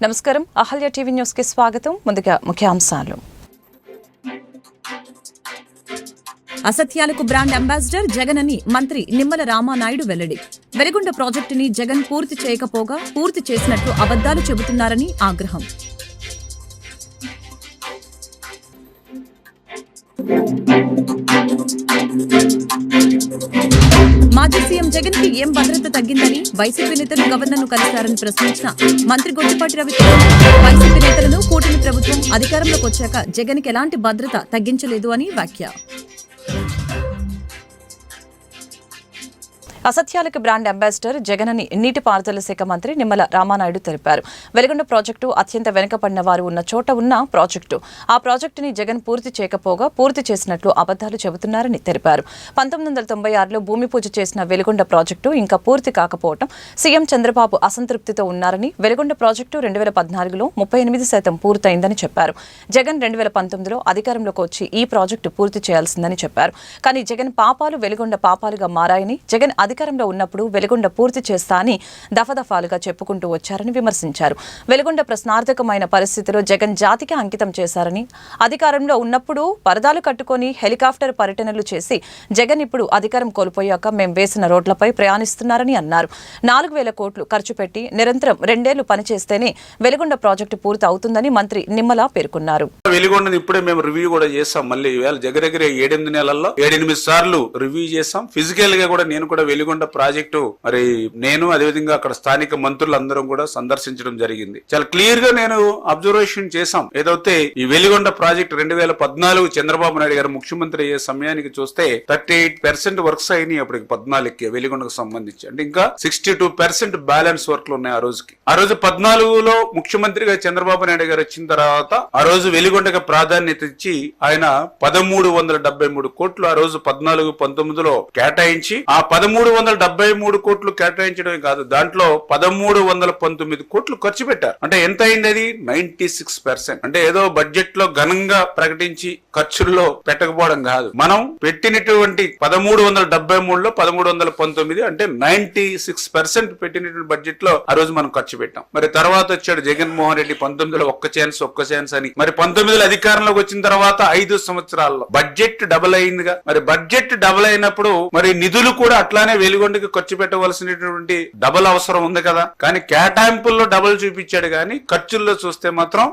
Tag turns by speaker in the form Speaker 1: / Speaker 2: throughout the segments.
Speaker 1: నమస్కారం. Ahalya TV news కి స్వాగతం. ముందుగా ముఖ్యాంశాలు.
Speaker 2: అసత్యాలకు బ్రాండ్ అంబాసిడర్ జగన్ అని మంత్రి నిమ్మల రామానాయుడు వెల్లడి. వెలిగొండ ప్రాజెక్టుని జగన్ పూర్తి చేయకపోగా పూర్తి చేసినట్లు అబద్దాలు చెబుతున్నారని ఆగ్రహం. మాజీ సీఎం జగన్ కి ఏం భద్రత తగ్గిందని వైసీపీ నేతలు గవర్నర్ను కలిశారని ప్రశ్నించిన మంత్రి గొట్టిపాటి రవికుమార్, వైసీపీ నేతలను కూటమి ప్రభుత్వం అధికారంలోకి వచ్చాక జగన్ కి ఎలాంటి భద్రత తగ్గించలేదు అని వ్యాఖ్య.
Speaker 1: అసత్యాలకు బ్రాండ్ అంబాసిడర్ జగన్ అని నీటిపారుదల శాఖ మంత్రి నిమ్మల రామానాయుడు తెలిపారు. వెలిగొండ ప్రాజెక్టు అత్యంత వెనుకబడిన వారు ఉన్న చోట ఉన్న ప్రాజెక్టు. ఆ ప్రాజెక్టుని జగన్ పూర్తి చేయకపోగా పూర్తి చేసినట్లు అబద్దాలు చెబుతున్నారని తెలిపారు. 1996లో భూమి పూజ చేసిన వెలిగొండ ప్రాజెక్టు ఇంకా పూర్తి కాకపోవడం సీఎం చంద్రబాబు అసంతృప్తితో ఉన్నారని, వెలిగొండ ప్రాజెక్టు 2014లో 38% పూర్తయిందని చెప్పారు. జగన్ 2019లో అధికారంలోకి వచ్చి ఈ ప్రాజెక్టు పూర్తి చేయాల్సిందని చెప్పారు. కానీ జగన్ పాపాలు వెలిగొండ పాపాలుగా మారాయని, జగన్ అధికారంలో ఉన్నప్పుడు వెలిగొండ పూర్తి చేస్తా అని దఫదఫాలుగా చెప్పుకుంటూ వచ్చారని విమర్శించారు. వెలిగొండ ప్రశ్నార్థకమైన పరిస్థితిలో జగన్ జాతికి అంకితం చేశారని, అధికారంలో ఉన్నప్పుడు పరదాలు కట్టుకొని హెలికాప్టర్ పర్యటనలు చేసి జగన్ ఇప్పుడు అధికారం కోల్పోయాక మేం వేసిన రోడ్లపై ప్రయాణిస్తున్నారని అన్నారు. 4,000 కోట్లు ఖర్చు పెట్టి నిరంతరం 2 ఏళ్లు పనిచేస్తేనే వెలిగొండ ప్రాజెక్టు పూర్తి అవుతుందని మంత్రి నిమ్మల పేర్కొన్నారు.
Speaker 3: వెలిగొండని ఇప్పుడే మేము రివ్యూ కూడా చేస్తాం. మళ్ళీ దగ్గర 7-8 నెలల్లో 7-8 సార్లు రివ్యూ చేస్తాం. ఫిజికల్ గా కూడా నేను కూడా వెలిగొండ ప్రాజెక్టు మరి నేను అదేవిధంగా అక్కడ స్థానిక మంత్రులందరం కూడా సందర్శించడం జరిగింది. చాలా క్లియర్ గా నేను అబ్జర్వేషన్ చేశాం. ఏదైతే ఈ వెలిగొండ ప్రాజెక్టు 2014 చంద్రబాబు నాయుడు గారు ముఖ్యమంత్రి అయ్యే సమయానికి చూస్తే 38% వర్క్స్ అయినాయి. అప్పటికి 14కి వెలిగొండకు సంబంధించి, అంటే ఇంకా 62% బ్యాలెన్స్ వర్క్లు ఉన్నాయి. ఆ రోజు 14లో ముఖ్యమంత్రిగా చంద్రబాబు నాయుడు గారు వచ్చిన తర్వాత ఆ రోజు వెలిగొండకి ప్రాధాన్యత ఇచ్చి ఆయన 1373 కోట్లు ఆ రోజు 14-19లో కేటాయించి, ఆ 1373 కోట్లు కేటాయించడమే కాదు, దాంట్లో 1319 కోట్లు ఖర్చు పెట్టారు. అంటే ఎంత అయింది అది? 96%. అంటే ఏదో బడ్జెట్ లో ఘనంగా ప్రకటించి ఖర్చుల్లో పెట్టకపోవడం కాదు, మనం పెట్టినటువంటి 1373లో 1319 అంటే 96% పెట్టినటువంటి బడ్జెట్ లో ఆ రోజు మనం ఖర్చు పెట్టాం. మరి తర్వాత వచ్చాడు జగన్మోహన్ రెడ్డి 19లో ఒక్క ఛాన్స్ అని. మరి 19లో అధికారంలోకి వచ్చిన తర్వాత 5 సంవత్సరాల్లో బడ్జెట్ డబుల్ అయిందిగా. మరి బడ్జెట్ డబుల్ అయినప్పుడు మరి నిధులు కూడా అట్లానే వెలిగొండకి ఖర్చు పెట్టవలసినటువంటి డబుల్ అవసరం ఉంది కదా. కానీ కేటాయింపుల్లో డబుల్ చూపించాడు, కానీ ఖర్చుల్లో చూస్తే మాత్రం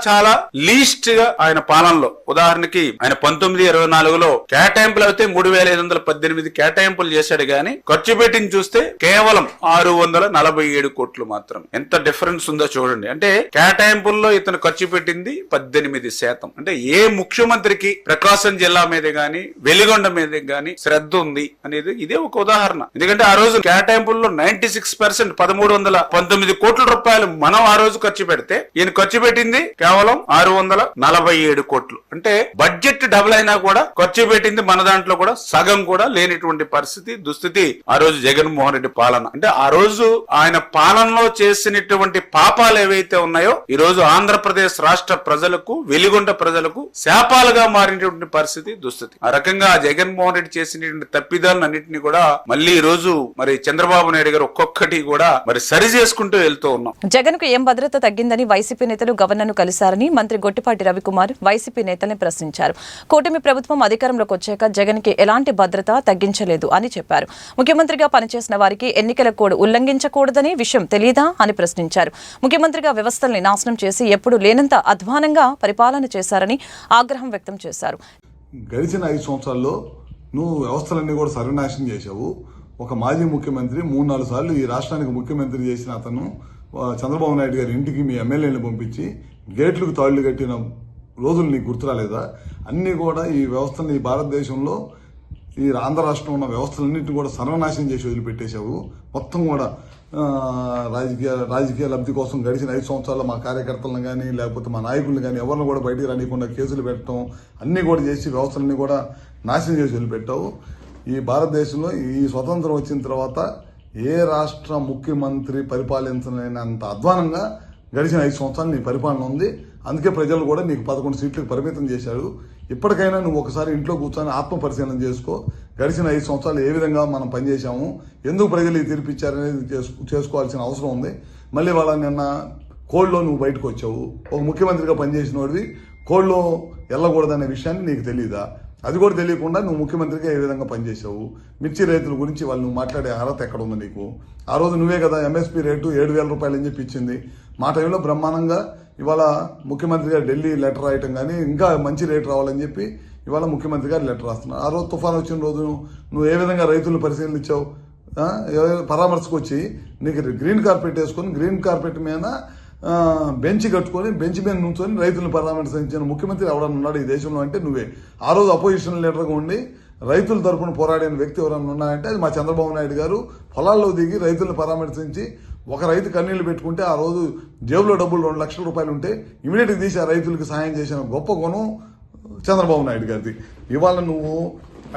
Speaker 3: చాలా లీస్ట్ గా ఆయన పాలనలో. ఉదాహరణకి ఆయన 19-24లో కేటాయింపులు అయితే 3,518 కేటాయింపులు చేశాడు, కానీ ఖర్చు పెట్టింది చూస్తే కేవలం 647 కోట్లు మాత్రం. ఎంత డిఫరెన్స్ ఉందో చూడండి. అంటే కేటాయింపుల్లో ఇతను ఖర్చు పెట్టింది 18%. అంటే ఏ ముఖ్యమంత్రికి ప్రకాశం జిల్లా మీద గాని వెలిగొండ మీద గాని శ్రద్ధ ఉంది అనేది ఇదే ఒక ఉదాహరణ. ఎందుకంటే ఆ రోజు కేటాయింపుల్లో 96% 1319 కోట్ల రూపాయలు మనం ఆ రోజు ఖర్చు పెడితే ఈయన ఖర్చు పెట్టింది కేవలం 647 కోట్లు. అంటే బడ్జెట్ డబుల్ అయినా కూడా ఖర్చు పెట్టింది మన దాంట్లో కూడా సగం కూడా లేనిటువంటి పరిస్థితి, దుస్థితి ఆ రోజు జగన్మోహన్ రెడ్డి పాలన. అంటే ఆ రోజు ఆయన పాలనలో చేసినటువంటి పాపాలు ఏవైతే ఉన్నాయో ఈ రోజు ఆంధ్రప్రదేశ్ రాష్ట్ర ప్రజలకు, వెలిగొండ ప్రజలకు శాపాలుగా మారినటువంటి పరిస్థితి, దుస్థితి. ఆ రకంగా జగన్మోహన్ రెడ్డి చేసినటువంటి తప్పిదాలను అన్నింటినీ కూడా మళ్ళీ ఈ రోజు మరి చంద్రబాబు నాయుడు గారు ఒక్కొక్కటి కూడా మరి సరి చేసుకుంటూ వెళ్తూ ఉన్నాం.
Speaker 1: జగన్ కు ఏం భద్రత తగ్గిందని వైసీపీ నేతలు గవర్నర్ను కలిశారని మంత్రి గొట్టిపాటి రవికుమార్ వైసీపీ నేతల్ని ప్రశ్నించారు. కూటమి ప్రభుత్వం అధికారంలోకి వచ్చాక జగన్ కి ఎలాంటి భద్రత తగ్గించలేదు అని చెప్పారు. ముఖ్యమంత్రిగా పనిచేసిన వారికి ఎన్నికల కోడ్ ఉల్లంఘించకూడదని విషయం తెలియదా అని ప్రశ్నించారు. ముఖ్యమంత్రిగా వ్యవస్థల్ని నాశనం చేసి ఎప్పుడు లేనంత అధ్వానంగా పరిపాలన చేశారని ఆగ్రహం వ్యక్తం చేశారు.
Speaker 4: గడిచిన 5 సంవత్సరాల్లో నువ్వు వ్యవస్థలన్నీ కూడా సర్వనాశనం చేశావు. ఒక మాజీ ముఖ్యమంత్రి 3-4 సార్లు ఈ రాష్ట్రానికి ముఖ్యమంత్రి చేసిన అతను చంద్రబాబు నాయుడు గారి ఇంటికి మీ ఎమ్మెల్యేలను పంపించి గేట్లకు తాళ్లు కట్టిన రోజులు నీకు గుర్తురాలేదా? అన్నీ కూడా ఈ వ్యవస్థని, ఈ భారతదేశంలో ఈ ఆంధ్ర రాష్ట్రంలో ఉన్న వ్యవస్థలన్నింటినీ కూడా సర్వనాశనం చేసి వదిలిపెట్టేశావు. మొత్తం కూడా రాజకీయ లబ్ధి కోసం గడిచిన 5 సంవత్సరాల్లో మా కార్యకర్తలను కానీ లేకపోతే మా నాయకులను కానీ ఎవరిని కూడా బయటికి రానికుండా కేసులు పెట్టడం అన్నీ కూడా చేసి వ్యవస్థలన్నీ కూడా నాశనం చేసి వదిలిపెట్టావు. ఈ భారతదేశంలో ఈ స్వతంత్రం వచ్చిన తర్వాత ఏ రాష్ట్ర ముఖ్యమంత్రి పరిపాలించలేనంత అధ్వానంగా గడిచిన 5 సంవత్సరాలు నీ పరిపాలన ఉంది. అందుకే ప్రజలు కూడా నీకు 11 సీట్లకు పరిమితం చేశారు. ఇప్పటికైనా నువ్వు ఒకసారి ఇంట్లో కూర్చొని ఆత్మ పరిశీలన చేసుకో. గడిచిన 5 సంవత్సరాలు ఏ విధంగా మనం పనిచేశాము, ఎందుకు ప్రజలు తీర్పిచ్చారనేది చేసుకోవాల్సిన అవసరం ఉంది. మళ్ళీ వాళ్ళ నిన్న కోడ్లో నువ్వు బయటకు వచ్చావు. ఒక ముఖ్యమంత్రిగా పనిచేసిన వాడివి కోడ్లో వెళ్ళకూడదనే విషయాన్ని నీకు తెలియదా? అది కూడా తెలియకుండా నువ్వు ముఖ్యమంత్రిగా ఏ విధంగా పనిచేసావు? మిర్చి రైతుల గురించి వాళ్ళు నువ్వు మాట్లాడే అర్హత ఎక్కడ ఉంది నీకు? ఆ రోజు నువ్వే కదా ఎంఎస్పీ రేటు 7,000 రూపాయలు అని చెప్పి ఇచ్చింది. మా టైంలో బ్రహ్మాండంగా ఇవాళ ముఖ్యమంత్రిగా ఢిల్లీ లెటర్ రాయటం కానీ ఇంకా మంచి రేటు రావాలని చెప్పి ఇవాళ ముఖ్యమంత్రి గారు లెటర్ రాస్తున్నారు. ఆ రోజు తుఫాన్ వచ్చిన రోజు నువ్వు ఏ విధంగా రైతులను పరిశీలించావు? పరామర్శకు వచ్చి నీకు గ్రీన్ కార్పెట్ వేసుకొని గ్రీన్ కార్పెట్ మీద బెంచ్ కట్టుకొని బెంచ్ మీద నుంచొని రైతులను పరామర్శించిన ముఖ్యమంత్రి ఎవడన్నా ఉన్నాడు ఈ దేశంలో అంటే నువ్వే. ఆ రోజు అపోజిషన్ లీడర్గా ఉండి రైతుల తరఫున పోరాడిన వ్యక్తి ఎవరన్నా ఉన్నాయంటే అది మా చంద్రబాబు నాయుడు గారు. పొలాల్లో దిగి రైతులను పరామర్శించి ఒక రైతు కన్నీళ్లు పెట్టుకుంటే ఆ రోజు జేబులో డబ్బులు 2 లక్షల రూపాయలు ఉంటే ఇమీడియట్గా తీసి ఆ రైతులకు సహాయం చేసిన గొప్ప గుణం చంద్రబాబు నాయుడు గారిది. ఇవాళ నువ్వు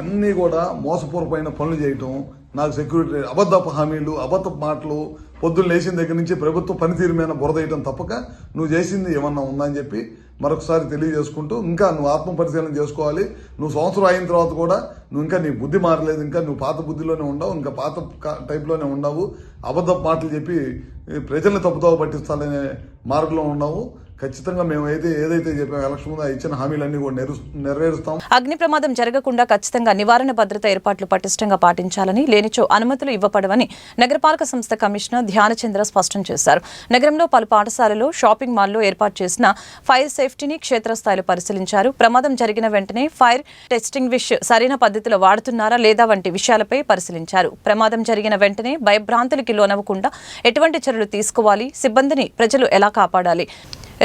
Speaker 4: అన్నీ కూడా మోసపూర్వమైన పనులు చేయటం, నాకు సెక్యూరిటీ అబద్ధపు హామీలు, అబద్ధపు మాటలు, పొద్దున్న లేచిన దగ్గర నుంచి ప్రభుత్వ పనితీరు మీద బురదేయటం తప్పక నువ్వు చేసింది ఏమన్నా ఉందని చెప్పి మరొకసారి తెలియజేసుకుంటూ ఇంకా నువ్వు ఆత్మపరిశీలన చేసుకోవాలి. నువ్వు సంవత్సరం అయిన తర్వాత కూడా నువ్వు ఇంకా నీ బుద్ధి మారలేదు, ఇంకా నువ్వు పాత బుద్ధిలోనే ఉండవు, ఇంకా పాత టైప్లోనే ఉండవు, అబద్ధపు మాటలు చెప్పి ప్రజల్ని తప్పుదోవ పట్టించాలనే మార్గంలో ఉన్నావు. ఖచ్చితంగా మేము ఏదైతే చెప్పాము ఎలక్షన్ ముందు ఇచ్చిన హామీలన్నీ కూడా నెరవేరుస్తాం.
Speaker 1: అగ్ని ప్రమాదం జరగకుండా ఖచ్చితంగా నివారణ భద్రత ఏర్పాట్లు పటిష్టంగా పాటించాలని, లేనిచో అనుమతులు ఇవ్వబడవని నగరపాలక సంస్థ కమిషనర్ ధ్యానచంద్ర స్పష్టం చేశారు. నగరంలో పలు పాఠశాలలు, షాపింగ్ మాల్లో ఏర్పాటు చేసిన ఫైర్ సేఫ్టీని క్షేత్రస్థాయిలో పరిశీలించారు. ప్రమాదం జరిగిన వెంటనే ఫైర్ ఎక్స్టింగ్విష్ సరైన పద్ధతిలో వాడుతున్నారా లేదా వంటి విషయాలపై పరిశీలించారు. ప్రమాదం జరిగిన వెంటనే భయభ్రాంతులకి లోనవ్వకుండా ఎటువంటి చర్యలు తీసుకోవాలి, సిబ్బందిని ప్రజలు ఎలా కాపాడాలి.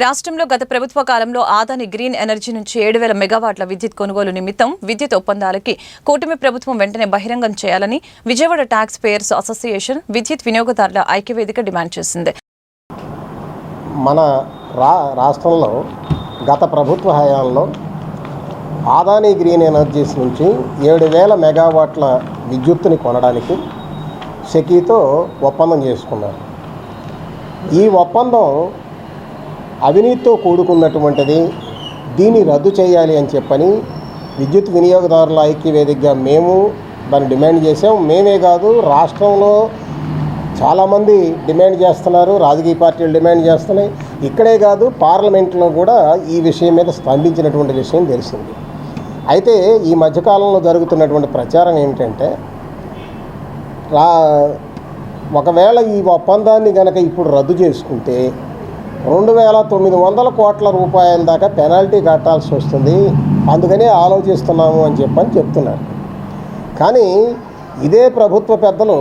Speaker 1: రాష్ట్రంలో గత ప్రభుత్వ కాలంలో ఆదాని గ్రీన్ ఎనర్జీ నుంచి 7,000 మెగావాట్ల విద్యుత్ కొనుగోలు నిమిత్తం విద్యుత్ ఒప్పందాలకి కూటమి ప్రభుత్వం వెంటనే బహిరంగం చేయాలని విజయవాడ ట్యాక్స్ పేయర్స్ అసోసియేషన్ విద్యుత్ వినియోగదారుల ఐక్యవేదిక డిమాండ్ చేసింది.
Speaker 5: మన రాష్ట్రంలో గత ప్రభుత్వ హయాంలో ఆదాని గ్రీన్ ఎనర్జీస్ నుంచి 7,000 మెగావాట్ల విద్యుత్తుని కొనడానికి సెకీతో ఒప్పందం చేసుకున్నారు. ఈ ఒప్పందం అవినీతితో కూడుకున్నటువంటిది, దీన్ని రద్దు చేయాలి అని చెప్పని విద్యుత్ వినియోగదారుల ఐక్యవేదికగా మేము దాన్ని డిమాండ్ చేసాం. మేమే కాదు, రాష్ట్రంలో చాలామంది డిమాండ్ చేస్తున్నారు, రాజకీయ పార్టీలు డిమాండ్ చేస్తున్నాయి. ఇక్కడే కాదు, పార్లమెంట్లో కూడా ఈ విషయం మీద స్పందించినటువంటి విషయం తెలిసింది. అయితే ఈ మధ్యకాలంలో జరుగుతున్నటువంటి ప్రచారం ఏమిటంటే ఒకవేళ ఈ ఒప్పందాన్ని కనుక ఇప్పుడు రద్దు చేసుకుంటే 2,900 కోట్ల రూపాయల దాకా పెనాల్టీ కట్టాల్సి వస్తుంది, అందుకనే ఆలోచిస్తున్నాము అని చెప్తున్నారు. కానీ ఇదే ప్రభుత్వ పెద్దలు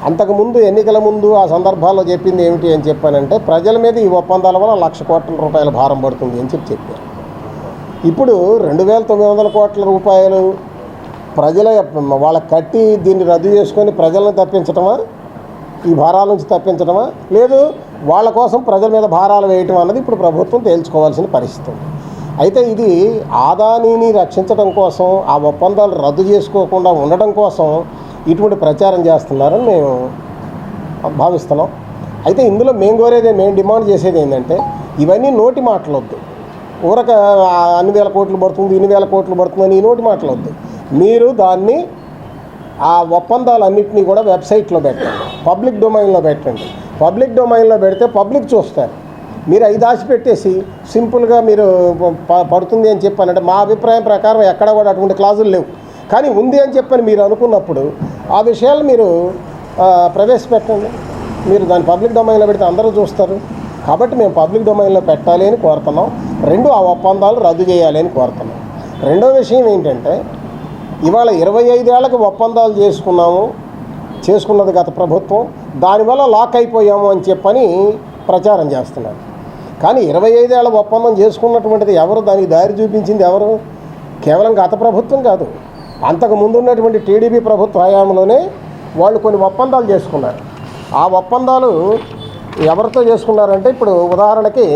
Speaker 5: అంతకుముందు ఎన్నికల ముందు ఆ సందర్భాల్లో చెప్పింది ఏమిటి అని చెప్పానంటే ప్రజల మీద ఈ ఒప్పందాల వల్ల 1,00,000 కోట్ల రూపాయల భారం పడుతుంది అని చెప్పారు. ఇప్పుడు 2,900 కోట్ల రూపాయలు ప్రజల వాళ్ళకి కట్టి దీన్ని రద్దు చేసుకొని ప్రజలను తప్పించటమా, ఈ భారాల నుంచి తప్పించడమా, లేదు వాళ్ళ కోసం ప్రజల మీద భారాలు వేయటం అన్నది ఇప్పుడు ప్రభుత్వం తేల్చుకోవాల్సిన పరిస్థితి ఉంది. అయితే ఇది ఆదానీని రక్షించడం కోసం, ఆ ఒప్పందాలు రద్దు చేసుకోకుండా ఉండడం కోసం ఇటువంటి ప్రచారం చేస్తున్నారని మేము భావిస్తున్నాం. అయితే ఇందులో మేము డిమాండ్ చేసేది ఏంటంటే ఇవన్నీ నోటి మాటలొద్దు. ఊరక అన్ని వేల కోట్లు పడుతుంది, ఇన్ని వేల కోట్లు పడుతుందని ఈ నోటి మాటలొద్దు. మీరు దాన్ని ఆ ఒప్పందాలన్నింటినీ కూడా వెబ్సైట్లో పెట్టండి, పబ్లిక్ డొమైన్లో పెట్టండి. పబ్లిక్ డొమైన్లో పెడితే పబ్లిక్ చూస్తారు. మీరు అవి దాచిపెట్టేసి సింపుల్గా మీరు పడుతుంది అని చెప్పానంటే మా అభిప్రాయం ప్రకారం ఎక్కడ కూడా అటువంటి క్లాజులు లేవు. కానీ ఉంది అని చెప్పని మీరు అనుకున్నప్పుడు ఆ విషయాలు మీరు ప్రవేశపెట్టండి. మీరు దాన్ని పబ్లిక్ డొమైన్లో పెడితే అందరూ చూస్తారు. కాబట్టి మేము పబ్లిక్ డొమైన్లో పెట్టాలి అని కోరుతున్నాం. ఆ ఒప్పందాలు రద్దు చేయాలి అని కోరుతున్నాం. రెండో విషయం ఏంటంటే ఇవాళ 25 ఏళ్ళకి ఒప్పందాలు చేసుకున్నది గత ప్రభుత్వం, దానివల్ల లాక్ అయిపోయాము అని చెప్పని ప్రచారం చేస్తున్నారు. కానీ 25 ఏళ్ళ ఒప్పందం చేసుకున్నటువంటిది ఎవరు, దానికి దారి చూపించింది ఎవరు? కేవలం గత ప్రభుత్వం కాదు, అంతకు ముందు ఉన్నటువంటి టీడీపీ ప్రభుత్వ హయాంలోనే వాళ్ళు కొన్ని ఒప్పందాలు చేసుకున్నారు. ఆ ఒప్పందాలు ఎవరితో చేసుకున్నారంటే ఇప్పుడు ఉదాహరణకి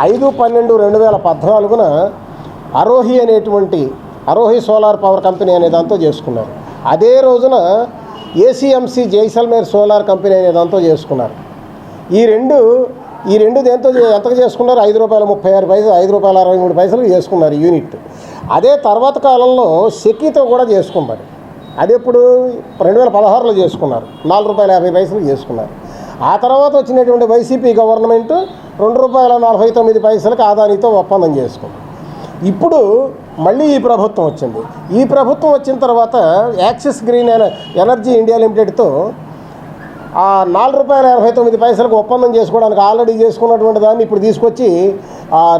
Speaker 5: 5/12/2014 అరోహి సోలార్ పవర్ కంపెనీ అనే దాంతో చేసుకున్నారు. అదే రోజున ఏసీఎంసీ జైసల్మేర్ సోలార్ కంపెనీ అనే దాంతో చేసుకున్నారు. ఈ రెండు దేంతో ఎంతకు చేసుకున్నారు? ₹5.36, ₹5.63 చేసుకున్నారు యూనిట్. అదే తర్వాత కాలంలో సెకీతో కూడా చేసుకున్నారు. అది ఎప్పుడు 2016లో చేసుకున్నారు, ₹4.50 చేసుకున్నారు. ఆ తర్వాత వచ్చినటువంటి వైసీపీ గవర్నమెంట్ ₹2.49 ఆదానితో ఒప్పందం చేసుకుంది. ఇప్పుడు మళ్ళీ ఈ ప్రభుత్వం వచ్చింది. ఈ ప్రభుత్వం వచ్చిన తర్వాత యాక్సిస్ గ్రీన్ ఎనర్జీ ఇండియా లిమిటెడ్తో ఆ ₹4.89 ఒప్పందం చేసుకోవడానికి ఆల్రెడీ చేసుకున్నటువంటి దాన్ని ఇప్పుడు తీసుకొచ్చి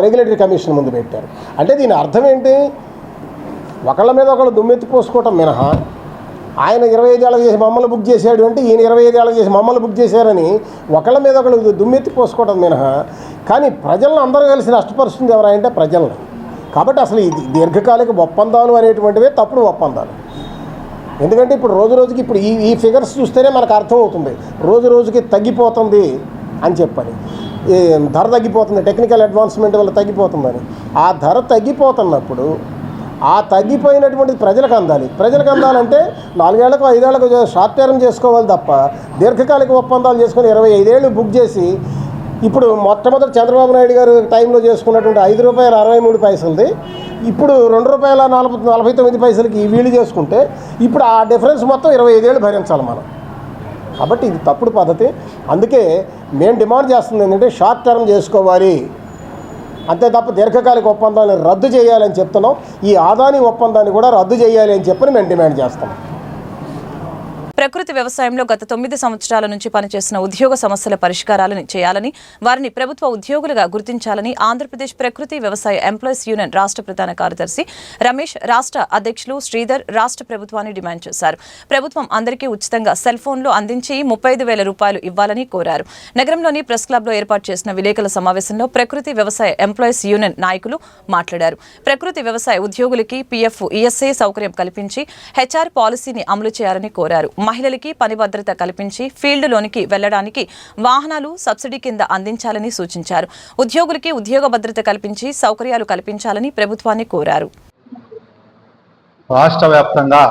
Speaker 5: రెగ్యులేటరీ కమిషన్ ముందు పెట్టారు. అంటే దీని అర్థం ఏంటి? ఒకళ్ళ మీద ఒకళ్ళు దుమ్మెత్తి పోసుకోవటం మినహా ఆయన 25 ఏళ్ళకి చేసి మమ్మల్ని బుక్ చేశాడు అంటే ఈయన 25 ఏళ్ళకి చేసి మమ్మల్ని బుక్ చేశారని ఒకళ్ళ మీద ఒకళ్ళు దుమ్మెత్తి పోసుకోవడం మినహా కానీ ప్రజలను అందరూ కలిసి నష్టపరుస్తుంది ఎవరంటే ప్రజలను. కాబట్టి అసలు ఈ దీర్ఘకాలిక ఒప్పందాలు అనేటువంటివే తప్పుడు ఒప్పందాలు. ఎందుకంటే ఇప్పుడు రోజు రోజుకి ఇప్పుడు ఈ ఫిగర్స్ చూస్తేనే మనకు అర్థమవుతుంది రోజు రోజుకి తగ్గిపోతుంది అని చెప్పని, ఈ ధర తగ్గిపోతుంది, టెక్నికల్ అడ్వాన్స్మెంట్ వల్ల తగ్గిపోతుందని. ఆ ధర తగ్గిపోతున్నప్పుడు ఆ తగ్గిపోయినటువంటిది ప్రజలకు అందాలి. ప్రజలకు అందాలంటే 4 ఏళ్లకు 5 ఏళ్లకు షార్ట్ టర్మ్ చేసుకోవాలి తప్ప దీర్ఘకాలిక ఒప్పందాలు చేసుకొని 25 ఏళ్ళు బుక్ చేసి ఇప్పుడు మొట్టమొదటి చంద్రబాబు నాయుడు గారు టైంలో చేసుకున్నటువంటి ₹5.63 ఇప్పుడు ₹2.49 వీళ్ళు చేసుకుంటే ఇప్పుడు ఆ డిఫరెన్స్ మొత్తం 25 ఏళ్ళు భరించాలి మనం. కాబట్టి ఇది తప్పుడు పద్ధతి. అందుకే మేము డిమాండ్ చేస్తుంది ఏంటంటే షార్ట్ టర్మ్ చేసుకోవాలి అంతే తప్ప దీర్ఘకాలిక ఒప్పందాన్ని రద్దు చేయాలని చెప్తున్నాం. ఈ ఆదాని ఒప్పందాన్ని కూడా రద్దు చేయాలి అని చెప్పని మేము డిమాండ్ చేస్తున్నాం.
Speaker 1: ప్రకృతి వ్యవసాయంలో గత 9 సంవత్సరాల నుంచి పనిచేస్తున్న ఉద్యోగ సమస్యల పరిష్కారాలను చేయాలని, వారిని ప్రభుత్వ ఉద్యోగులుగా గుర్తించాలని ఆంధ్రప్రదేశ్ ప్రకృతి వ్యవసాయ ఎంప్లాయీస్ యూనియన్ రాష్ట్ర ప్రధాన కార్యదర్శి రమేష్, రాష్ట్ర అధ్యక్షులు శ్రీధర్ రాష్ట్ర ప్రభుత్వాన్ని డిమాండ్ చేశారు. ప్రభుత్వం అందరికీ ఉచితంగా సెల్ ఫోన్లు అందించి ₹35,000 ఇవ్వాలని కోరారు. నగరంలోని ప్రెస్ క్లబ్లో ఏర్పాటు చేసిన విలేకరుల సమావేశంలో ప్రకృతి వ్యవసాయ ఎంప్లాయీస్ యూనియన్ నాయకులు మాట్లాడారు. ప్రకృతి వ్యవసాయ ఉద్యోగులకి PF, ESA సౌకర్యం కల్పించి HR పాలసీని అమలు చేయాలని కోరారు. మహిళలకి పని భద్రత కల్పించి ఫీల్డ్లోనికి వెళ్లడానికి వాహనాలు సబ్సిడీ కింద అందించాలని సూచించారు. ఉద్యోగులకి ఉద్యోగ భద్రత కల్పించి సౌకర్యాలు కల్పించాలని ప్రభుత్వాన్ని కోరారు.
Speaker 6: రాష్ట్ర వ్యాప్తంగా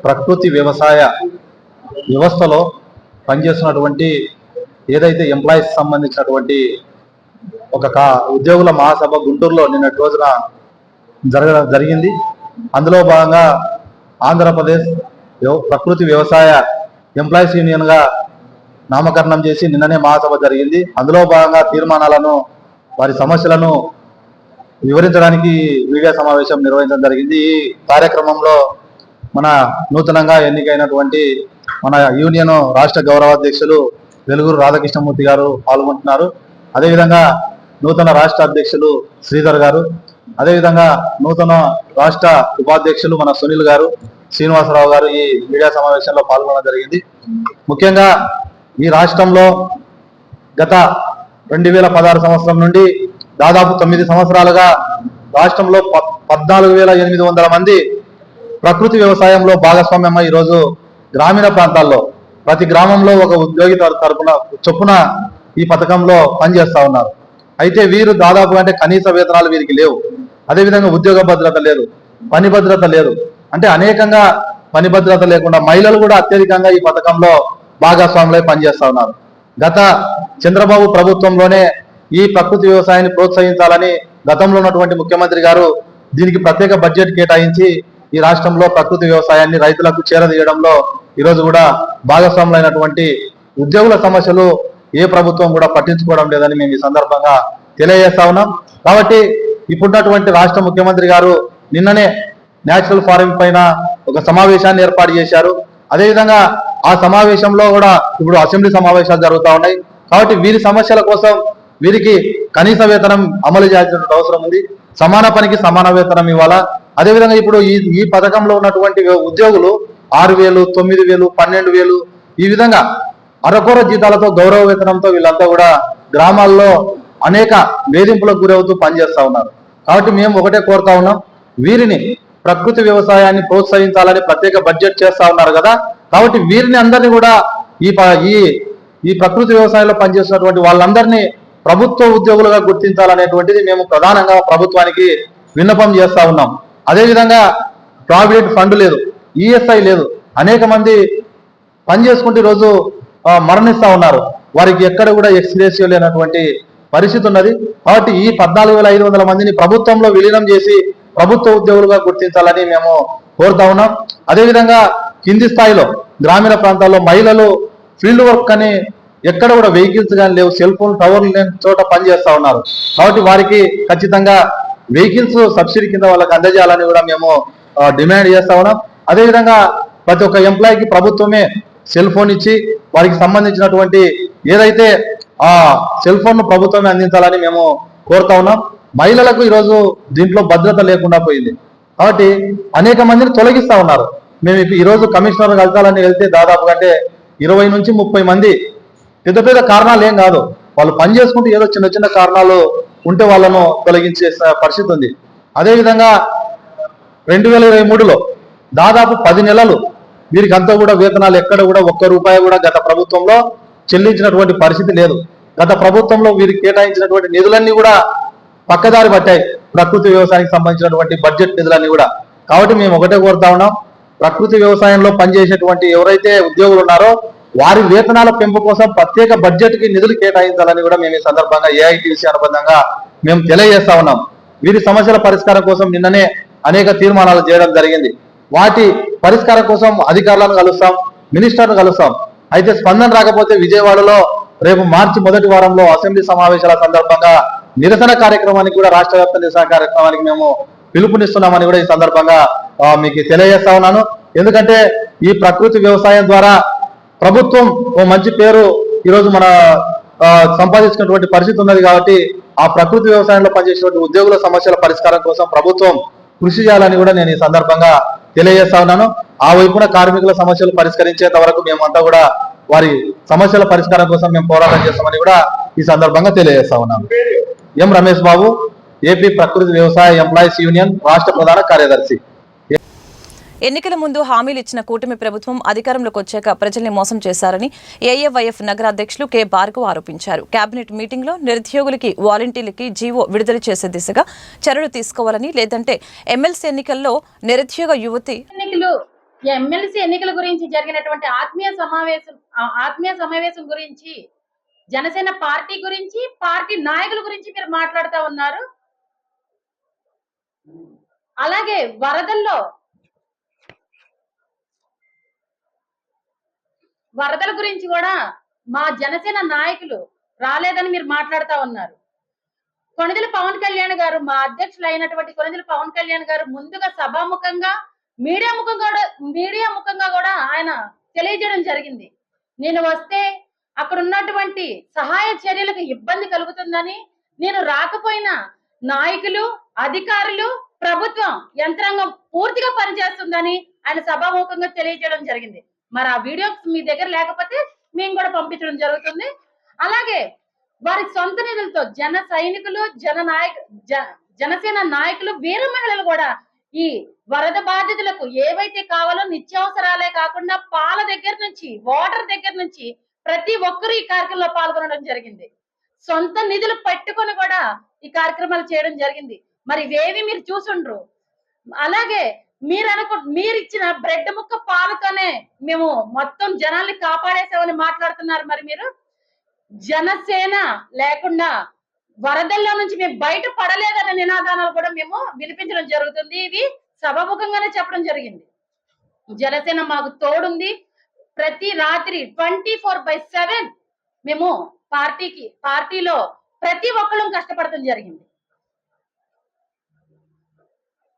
Speaker 6: ప్రకృతి వ్యవసాయ వ్యవస్థలో పనిచేస్తున్నటువంటి ఏదైతే ఎంప్లాయీస్ సంబంధించినటువంటి ఒక ఉద్యోగుల మహాసభ గుంటూరులో నిన్నటి రోజున జరిగింది. అందులో భాగంగా ఆంధ్రప్రదేశ్ ప్రకృతి వ్యవసాయ ఎంప్లాయీస్ యూనియన్గా నామకరణం చేసి నిన్ననే మహాసభ జరిగింది. అందులో భాగంగా తీర్మానాలను, వారి సమస్యలను వివరించడానికి మీడియా సమావేశం నిర్వహించడం జరిగింది. ఈ కార్యక్రమంలో మన నూతనంగా ఎన్నికైనటువంటి మన యూనియన్ రాష్ట్ర గౌరవాధ్యక్షులు వెలుగురు రాధాకృష్ణమూర్తి గారు పాల్గొంటున్నారు. అదేవిధంగా నూతన రాష్ట్ర అధ్యక్షులు శ్రీధర్ గారు, అదేవిధంగా నూతన రాష్ట్ర ఉపాధ్యక్షులు మన సునీల్ గారు, శ్రీనివాసరావు గారు ఈ మీడియా సమావేశంలో పాల్గొనడం జరిగింది. ముఖ్యంగా ఈ రాష్ట్రంలో గత 2016 సంవత్సరం నుండి దాదాపు 9 సంవత్సరాలుగా రాష్ట్రంలో 14,800 మంది ప్రకృతి వ్యవసాయంలో భాగస్వామ్యమై ఈరోజు గ్రామీణ ప్రాంతాల్లో ప్రతి గ్రామంలో ఒక ఉద్యోగి తరపున చొప్పున ఈ పథకంలో పనిచేస్తా ఉన్నారు. అయితే వీరు దాదాపు అంటే కనీస వేతనాలు వీరికి లేవు. అదేవిధంగా ఉద్యోగ భద్రత లేదు, పని భద్రత లేదు. అంటే అనేకంగా పని భద్రత లేకుండా మహిళలు కూడా అత్యధికంగా ఈ పథకంలో భాగస్వాములై పనిచేస్తా ఉన్నారు. గత చంద్రబాబు ప్రభుత్వంలోనే ఈ ప్రకృతి వ్యవసాయాన్ని ప్రోత్సహించాలని గతంలో ఉన్నటువంటి ముఖ్యమంత్రి గారు దీనికి ప్రత్యేక బడ్జెట్ కేటాయించి ఈ రాష్ట్రంలో ప్రకృతి వ్యవసాయాన్ని రైతులకు చేరదీయడంలో ఈరోజు కూడా భాగస్వాములైనటువంటి ఉద్యోగుల సమస్యలు ఏ ప్రభుత్వం కూడా పట్టించుకోవడం లేదని మేము ఈ సందర్భంగా తెలియజేస్తా ఉన్నాం. కాబట్టి ఇప్పుడున్నటువంటి రాష్ట్ర ముఖ్యమంత్రి గారు నిన్ననే నేచురల్ ఫార్మింగ్ పైన ఒక సమావేశాన్ని ఏర్పాటు చేశారు. అదేవిధంగా ఆ సమావేశంలో కూడా ఇప్పుడు అసెంబ్లీ సమావేశాలు జరుగుతూ ఉన్నాయి. కాబట్టి వీరి సమస్యల కోసం వీరికి కనీస వేతనం అమలు చేయాల్సిన అవసరం ఉంది. సమాన పనికి సమాన వేతనం ఇవ్వాలా. అదేవిధంగా ఇప్పుడు ఈ పథకంలో ఉన్నటువంటి ఉద్యోగులు 6,000, 9,000, 12,000 ఈ విధంగా అరకొర జీతాలతో గౌరవ వేతనంతో వీళ్ళంతా కూడా గ్రామాల్లో అనేక వేధింపులకు గురవుతూ పనిచేస్తా ఉన్నారు. కాబట్టి మేము ఒకటే కోరుతా ఉన్నాం, వీరిని ప్రకృతి వ్యవసాయాన్ని ప్రోత్సహించాలని ప్రత్యేక బడ్జెట్ చేస్తా ఉన్నారు కదా. కాబట్టి వీరిని అందరినీ కూడా ఈ ప్రకృతి వ్యవసాయంలో పనిచేస్తున్నటువంటి వాళ్ళందరినీ ప్రభుత్వ ఉద్యోగులుగా గుర్తించాలనేటువంటిది మేము ప్రధానంగా ప్రభుత్వానికి విన్నపం చేస్తా ఉన్నాం. అదేవిధంగా ప్రావిడెంట్ ఫండ్ లేదు, ESI లేదు. అనేక మంది పనిచేసుకుంటే ఈరోజు మరణిస్తా ఉన్నారు. వారికి ఎక్కడ కూడా ఎక్స్గ్రేషియో లేనటువంటి పరిస్థితి ఉన్నది. కాబట్టి ఈ 14,500 మందిని ప్రభుత్వంలో విలీనం చేసి ప్రభుత్వ ఉద్యోగులుగా గుర్తించాలని మేము కోరుతా ఉన్నాం. అదేవిధంగా కింది స్థాయిలో గ్రామీణ ప్రాంతాల్లో మహిళలు ఫీల్డ్ వర్క్ అని ఎక్కడ కూడా వెహికల్స్ కానీ లేవు, సెల్ ఫోన్ టవర్లు లేని చోట పనిచేస్తా ఉన్నారు. కాబట్టి వారికి ఖచ్చితంగా వెహికల్స్ సబ్సిడీ కింద వాళ్ళకి అందజేయాలని కూడా మేము డిమాండ్ చేస్తా ఉన్నాం. అదేవిధంగా ప్రతి ఒక్క ఎంప్లాయీకి ప్రభుత్వమే సెల్ ఫోన్ ఇచ్చి వారికి సంబంధించినటువంటి ఏదైతే ఆ సెల్ ఫోన్ ను ప్రభుత్వమే అందించాలని మేము కోరుతా ఉన్నాం. మహిళలకు ఈరోజు దీంట్లో భద్రత లేకుండా పోయింది కాబట్టి అనేక మందిని తొలగిస్తా ఉన్నారు. మేము ఈరోజు కమిషనర్ కలచాలని వెళ్తే దాదాపు అంటే 20 నుంచి 30 మంది పెద్ద పెద్ద కారణాలు ఏం కాదు, వాళ్ళు పని చేసుకుంటూ ఏదో చిన్న చిన్న కారణాలు ఉంటే వాళ్ళను తొలగించే పరిస్థితి ఉంది. అదేవిధంగా 2023లో దాదాపు 10 నెలలు వీరికి అంతా కూడా వేతనాలు ఎక్కడ కూడా ₹1 కూడా గత ప్రభుత్వంలో చెల్లించినటువంటి పరిస్థితి లేదు. గత ప్రభుత్వంలో వీరికి కేటాయించినటువంటి నిధులన్నీ కూడా పక్కదారి పట్టాయి, ప్రకృతి వ్యవసాయానికి సంబంధించినటువంటి బడ్జెట్ నిధులన్నీ కూడా. కాబట్టి మేము ఒకటే కోరుతా ఉన్నాం, ప్రకృతి వ్యవసాయంలో పనిచేసేటువంటి ఎవరైతే ఉద్యోగులు ఉన్నారో వారి వేతనాల పెంపు కోసం ప్రత్యేక బడ్జెట్ కి నిధులు కేటాయించాలని కూడా మేము ఈ సందర్భంగా ఏఐటీసీ అనుబంధంగా మేము తెలియజేస్తా ఉన్నాం. వీరి సమస్యల పరిష్కారం కోసం నిన్ననే అనేక తీర్మానాలు చేయడం జరిగింది. వాటి పరిష్కారం కోసం అధికారులను కలుస్తాం, మినిస్టర్ను కలుస్తాం. అయితే స్పందన రాకపోతే విజయవాడలో రేపు మార్చి మొదటి వారంలో అసెంబ్లీ సమావేశాల సందర్భంగా నిరసన కార్యక్రమానికి కూడా రాష్ట్ర వ్యాప్త నిరసన కార్యక్రమానికి మేము పిలుపునిస్తున్నామని కూడా ఈ సందర్భంగా మీకు తెలియజేస్తా ఉన్నాను. ఎందుకంటే ఈ ప్రకృతి వ్యవసాయం ద్వారా ప్రభుత్వం ఓ మంచి పేరు ఈరోజు మన సంపాదించినటువంటి పరిస్థితి ఉన్నది. కాబట్టి ఆ ప్రకృతి వ్యవసాయంలో పనిచేసేటువంటి ఉద్యోగుల సమస్యల పరిష్కారం కోసం ప్రభుత్వం కృషి చేయాలని కూడా నేను ఈ సందర్భంగా తెలియజేస్తా ఉన్నాను. ఆ వైపున కార్మికుల సమస్యలు పరిష్కరించేంత వరకు మేమంతా కూడా వారి సమస్యల పరిష్కారం కోసం మేము పోరాటం చేస్తామని కూడా ఈ సందర్భంగా తెలియజేస్తా ఉన్నాను. ఎం రమేష్ బాబు, ఏపీ ప్రకృతి వ్యవసాయ ఎంప్లాయీస్ యూనియన్ రాష్ట్ర ప్రధాన కార్యదర్శి.
Speaker 1: ఎన్నికల ముందు హామీలు ఇచ్చిన కూటమి ప్రభుత్వం అధికారంలోకి వచ్చాక ప్రజల్ని మోసం చేశారని ఏఐవైఎఫ్ నగర అధ్యక్షులు కె భార్గవ్ ఆరోపించారు. కేబినెట్ మీటింగ్లో నిరుద్యోగులకి, వాలంటీర్లకి జీవో విడుదల చేసే దిశగా చర్యలు తీసుకోవాలని, లేదంటే ఎమ్మెల్సీ ఎన్నికల్లో నిరుద్యోగ యువతి
Speaker 7: ఎమ్మెల్సీ ఎన్నికల గురించి జరిగినటువంటి ఆత్మీయ సమావేశం గురించి, జనసేన పార్టీ గురించి, పార్టీ నాయకుల గురించి మీరు మాట్లాడుతూ ఉన్నారు. అలాగే వరదల గురించి కూడా మా జనసేన నాయకులు రాలేదని మీరు మాట్లాడుతూ ఉన్నారు. కొణిదెల పవన్ కళ్యాణ్ గారు, మా అధ్యక్షులు అయినటువంటి కొణిదెల పవన్ కళ్యాణ్ గారు ముందుగా సభాముఖంగా మీడియా ముఖంగా కూడా ఆయన తెలియజేయడం జరిగింది. నేను వస్తే అక్కడ ఉన్నటువంటి సహాయ చర్యలకు ఇబ్బంది కలుగుతుందని, నేను రాకపోయినా నాయకులు, అధికారులు, ప్రభుత్వం యంత్రాంగం పూర్తిగా పనిచేస్తుందని ఆయన సభాముఖంగా తెలియజేయడం జరిగింది. మరి ఆ వీడియో మీ దగ్గర లేకపోతే మేము కూడా పంపించడం జరుగుతుంది. అలాగే వారి సొంత నిధులతో జన సైనికులు, జనసేన నాయకులు, వీర మహిళలు కూడా ఈ వరద బాధితులకు ఏవైతే కావాలో నిత్యావసరాలే కాకుండా పాల దగ్గర నుంచి, వాటర్ దగ్గర నుంచి ప్రతి ఒక్కరు ఈ కార్యక్రమంలో పాల్గొనడం జరిగింది. సొంత నిధులు పెట్టుకొని కూడా ఈ కార్యక్రమాలు చేయడం జరిగింది. మరి ఇవేవి మీరు చూసుండ్రు. అలాగే మీరు ఇచ్చిన బ్రెడ్ ముక్క పాలతోనే మేము మొత్తం జనాల్ని కాపాడేసామని మాట్లాడుతున్నారు. మరి మీరు జనసేన లేకుండా వరదల్లో నుంచి మేము బయట పడలేదన్న నినాదాలు కూడా మేము వినిపించడం జరుగుతుంది. ఇవి సభాముఖంగానే చెప్పడం జరిగింది. జనసేన మాకు తోడుంది. ప్రతి రాత్రి 24/7 మేము పార్టీలో ప్రతి ఒక్కళ్ళం కష్టపడటం జరిగింది.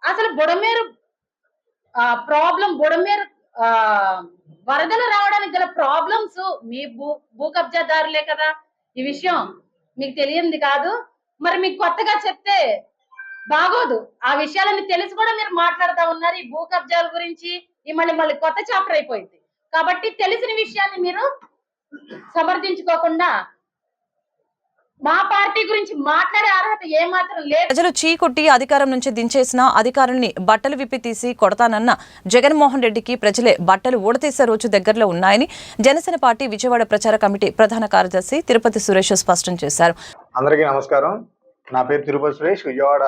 Speaker 7: అసలు బుడమేరు వరదలు రావడానికి గల ప్రాబ్లమ్స్ మీ భూ కబ్జాదారులే కదా. ఈ విషయం మీకు తెలియంది కాదు. మరి మీకు కొత్తగా చెప్తే బాగోదు. ఆ విషయాలన్నీ తెలిసి కూడా మీరు మాట్లాడుతూ ఉన్నారు. ఈ భూ కబ్జాల గురించి ఈ మళ్ళీ కొత్త చాప్టర్ అయిపోయింది. కాబట్టి తెలిసిన విషయాన్ని మీరు సమర్థించుకోకుండా మా పార్టీ గురించి మాట్లాడే అర్హత ఏమాత్రం లేదు.
Speaker 1: ప్రజలు చీకొట్టి అధికారం నుంచి దించేసిన అధికారుల్ని బట్టలు విప్పి తీసి కొడతానన్న జగన్మోహన్ రెడ్డికి ప్రజలే బట్టలు ఊడతీసే రోజు దగ్గరలో ఉన్నాయని జనసేన పార్టీ విజయవాడ ప్రచార కమిటీ ప్రధాన కార్యదర్శి తిరుపతి సురేష్ స్పష్టం చేశారు.
Speaker 8: అందరికీ నమస్కారం. నా పేరు తిరుపతి సురేష్, విజయవాడ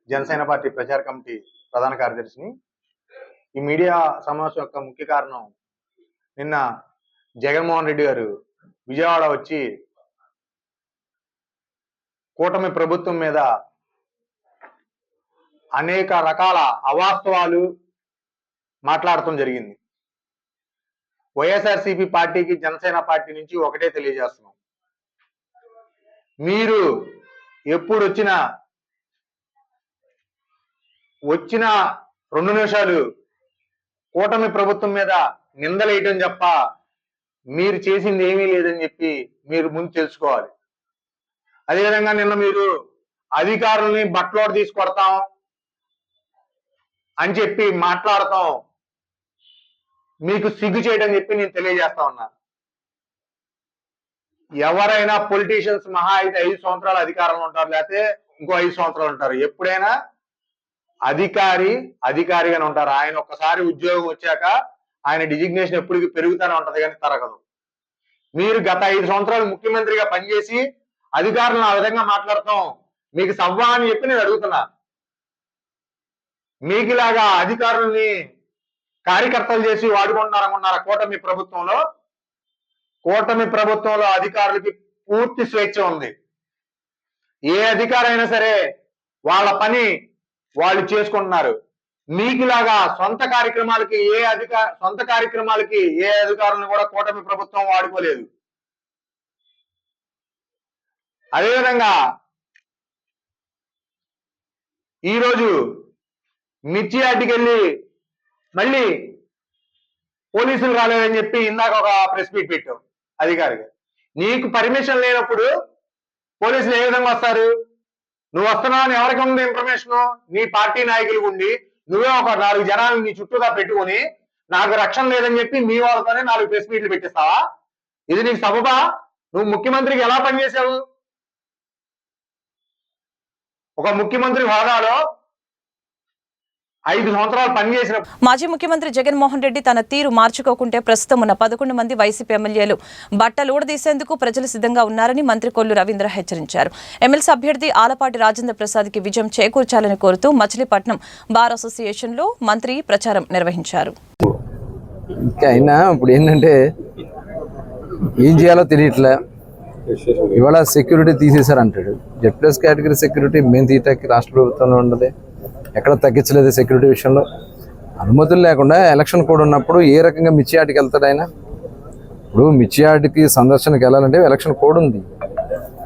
Speaker 8: జనసేన పార్టీ ప్రచార కమిటీ ప్రధాన కార్యదర్శిని. ఈ మీడియా సమావేశం యొక్క ముఖ్య కారణం, నిన్న జగన్మోహన్ రెడ్డి గారు విజయవాడ వచ్చి కూటమి ప్రభుత్వం మీద అనేక రకాల అవాస్తవాలు మాట్లాడటం జరిగింది. వైఎస్ఆర్సీపీ పార్టీకి జనసేన పార్టీ నుంచి ఒకటే తెలియజేస్తున్నాం, మీరు ఎప్పుడు వచ్చిన 2 నిమిషాలు కూటమి ప్రభుత్వం మీద నిందలేయటం తప్ప మీరు చేసింది ఏమీ లేదని చెప్పి మీరు ముందు తెలుసుకోవాలి. అదేవిధంగా నిన్న మీరు అధికారుల్ని బట్టలోడు తీసి కొడతాం అని చెప్పి మాట్లాడతాం మీకు సిగ్గు చేయడం చెప్పి నేను తెలియజేస్తా ఉన్నా. ఎవరైనా పొలిటీషియన్స్ మహా అయితే 5 సంవత్సరాలు అధికారంలో ఉంటారు, లేకపోతే ఇంకో 5 సంవత్సరాలు ఉంటారు. ఎప్పుడైనా అధికారిగానే ఉంటారు. ఆయన ఒక్కసారి ఉద్యోగం వచ్చాక ఆయన డిజిగ్నేషన్ ఎప్పటికీ పెరుగుతూనే ఉంటది కానీ తరగదు. మీరు గత 5 సంవత్సరాలు ముఖ్యమంత్రిగా పనిచేసి అధికారులను ఆ విధంగా మాట్లాడతాం మీకు సవ్వా అని చెప్పి నేను అడుగుతున్నా. మీకులాగా అధికారుల్ని కార్యకర్తలు చేసి వాడుకుంటున్నారనుకున్నారా? కూటమి ప్రభుత్వంలో అధికారులకి పూర్తి స్వేచ్ఛ ఉంది. ఏ అధికారైనా సరే వాళ్ళ పని వాళ్ళు చేసుకుంటున్నారు. మీకులాగా సొంత కార్యక్రమాలకి ఏ అధికారులను కూడా కూటమి ప్రభుత్వం వాడుకోలేదు. అదేవిధంగా ఈరోజు మిర్చి యార్డుకి వెళ్ళి మళ్ళీ పోలీసులు రాలేదని చెప్పి ఇందాక ఒక ప్రెస్ మీట్ పెట్టావు అధికారిగా. నీకు పర్మిషన్ లేనప్పుడు పోలీసులు ఏ విధంగా వస్తారు? నువ్వు వస్తున్నావు అని ఎవరికి ఉంది ఇన్ఫర్మేషన్? నీ పార్టీ నాయకులు ఉండి నువ్వే ఒక 4 జనాలను నీ చుట్టూగా పెట్టుకుని నాకు రక్షణ లేదని చెప్పి మీ వాళ్ళతోనే 4 ప్రెస్ మీట్లు పెట్టిస్తావా? ఇది నీకు సబబా? నువ్వు ముఖ్యమంత్రికి ఎలా పనిచేసావు? ఒక ముఖ్యమంత్రి హోదాలో 5 సంవత్సరాలు పనిచేసిన
Speaker 1: మాజీ ముఖ్యమంత్రి జగన్మోహన్ రెడ్డి తన తీరు మార్చుకోకుంటే ప్రస్తుతం ఉన్న 11 మంది వైసీపీ ఎమ్మెల్యేలు బట్టలు ఊడదీసేందుకు ప్రజలు సిద్ధంగా ఉన్నారని మంత్రి కొల్లు రవీంద్ర హెచ్చరించారు. ఎమ్మెల్సీ అభ్యర్థి ఆలపాటి రాజేంద్ర ప్రసాద్కి విజయం చేకూర్చాలని కోరుతూ మచిలీపట్నం బార్ అసోసియేషన్లో మంత్రి ప్రచారం నిర్వహించారు.
Speaker 9: అయినా ఇప్పుడు ఏంటంటే ఏం చేయాలో తెలియట్లే. ఇవాళ సెక్యూరిటీ తీసేశారంటాడు. జెడ్+ కేటగిరీ సెక్యూరిటీ మేము తీయటానికి రాష్ట్ర ప్రభుత్వంలో ఉండదు, ఎక్కడ తగ్గించలేదు సెక్యూరిటీ విషయంలో. అనుమతులు లేకుండా ఎలక్షన్ కోడ్ ఉన్నప్పుడు ఏ రకంగా మిర్చి యార్డుకి వెళ్తాడు ఆయన? ఇప్పుడు మిర్చి యార్డుకి సందర్శనకి వెళ్ళాలంటే ఎలక్షన్ కోడ్ ఉంది,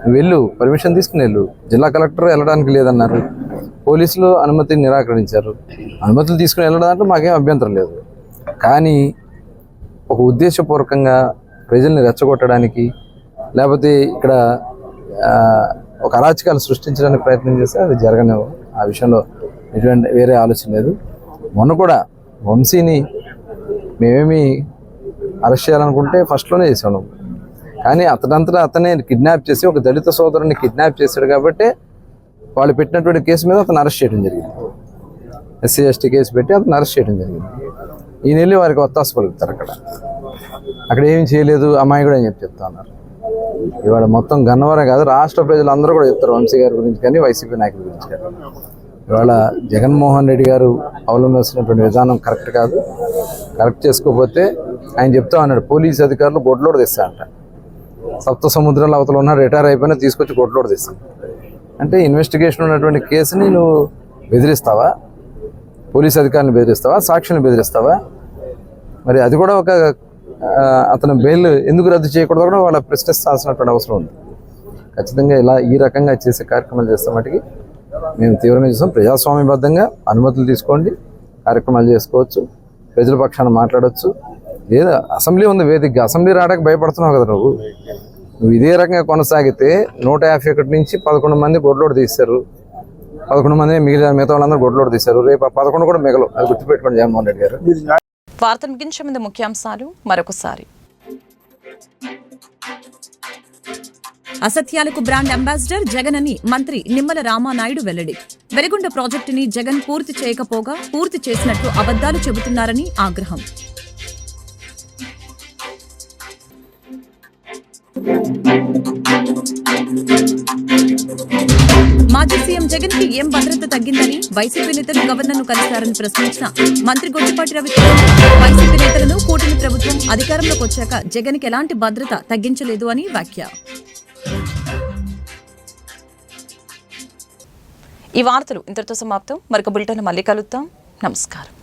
Speaker 9: నువ్వు వెళ్ళు, పర్మిషన్ తీసుకుని వెళ్ళు. జిల్లా కలెక్టర్ వెళ్ళడానికి లేదన్నారు, పోలీసులు అనుమతిని నిరాకరించారు. అనుమతులు తీసుకుని వెళ్ళడానికి మాకేం అభ్యంతరం లేదు. కానీ ఒక ఉద్దేశపూర్వకంగా ప్రజల్ని రెచ్చగొట్టడానికి లేకపోతే ఇక్కడ ఒక అరాచకాలు సృష్టించడానికి ప్రయత్నం చేస్తే అది జరగనివ్వు. ఆ విషయంలో ఎటువంటి వేరే ఆలోచన లేదు. మొన్న కూడా వంశీని మేమేమి అరెస్ట్ చేయాలనుకుంటే ఫస్ట్లోనే చేసాను, కానీ అతనంతటా అతనే కిడ్నాప్ చేసి ఒక దళిత సోదరుని కిడ్నాప్ చేశాడు కాబట్టి వాళ్ళు పెట్టినటువంటి కేసు మీద అతను అరెస్ట్ చేయడం జరిగింది. SC/ST కేసు పెట్టి అతను అరెస్ట్ చేయడం జరిగింది. ఈయన వెళ్ళి వారికి ఒత్తాస పలుకుతారు. అక్కడ ఏమి చేయలేదు అమ్మాయి అని చెప్తా ఉన్నారు. ఇవాళ మొత్తం గన్నవరం కాదు, రాష్ట్ర ప్రజలందరూ కూడా చెప్తారు వంశీ గారి గురించి కానీ వైసీపీ నాయకుల గురించి కానీ. ఇవాళ జగన్మోహన్ రెడ్డి గారు అవలంబిస్తున్నటువంటి విధానం కరెక్ట్ కాదు. కరెక్ట్ చేసుకోకపోతే ఆయన చెప్తా ఉన్నాడు పోలీసు అధికారులు గొడ్లోడు తెస్తా అంట. సప్త సముద్రాల అవతల ఉన్న రిటైర్ అయిపోయినా తీసుకొచ్చి గొడ్లోడు తెస్తాను అంటే ఇన్వెస్టిగేషన్ ఉన్నటువంటి కేసుని నువ్వు బెదిరిస్తావా? పోలీసు అధికారులను బెదిరిస్తావా? సాక్షులను బెదిరిస్తావా? మరి అది కూడా ఒక అతను బెయిల్ ఎందుకు రద్దు చేయకూడదు కూడా వాళ్ళ ప్రశ్నిస్తాల్సినటువంటి అవసరం ఉంది. ఖచ్చితంగా ఇలా ఈ రకంగా చేసే కార్యక్రమాలు చేస్తే మటుకి మేము తీవ్రంగా చూస్తాం. ప్రజాస్వామ్యబద్ధంగా అనుమతులు తీసుకోండి, కార్యక్రమాలు చేసుకోవచ్చు, ప్రజల పక్షాన మాట్లాడవచ్చు. లేదా అసెంబ్లీ ఉంది వేదికగా, అసెంబ్లీ రావడానికి భయపడుతున్నావు కదా నువ్వు ఇదే రకంగా కొనసాగితే 151 నుంచి 11 మంది గొడ్లోడు తీశారు. 11 మంది మిగతా వాళ్ళందరూ గొడ్లోడు తీశారు. రేపు 11 కూడా మిగలవు. అది గుర్తుపెట్టుకోండి జగన్మోహన్ రెడ్డి గారు.
Speaker 1: వార్తలు ముగించే ముందు ముఖ్యాంశాలు మరొకసారి.
Speaker 2: అసత్యాలకు బ్రాండ్ అంబాసిడర్ జగన్ అని మంత్రి నిమ్మల రామానాయుడు వెల్లడి. వెలిగొండ ప్రాజెక్టుని జగన్ పూర్తి చేయకపోగా పూర్తి చేసినట్లు అబద్దాలు చెబుతున్నారని ఆగ్రహం. మాజీ సీఎం జగన్ కి ఏం భద్రత తగ్గిందని వైసీపీ నేతలు గవర్నర్ను కలిశారని ప్రశ్నించిన మంత్రి గొట్టిపాటి రవికిరణ్ వైసీపీ నేతలను కూటమి ప్రభుత్వం అధికారంలోకి వచ్చాక జగన్ కి ఎలాంటి భద్రత తగ్గించలేదు అని వ్యాఖ్య.
Speaker 1: ఈ వార్తలు ఇంతటితో సమాప్తం. మరొక బులెటిన్ మళ్ళీ కలుద్దాం. నమస్కారం.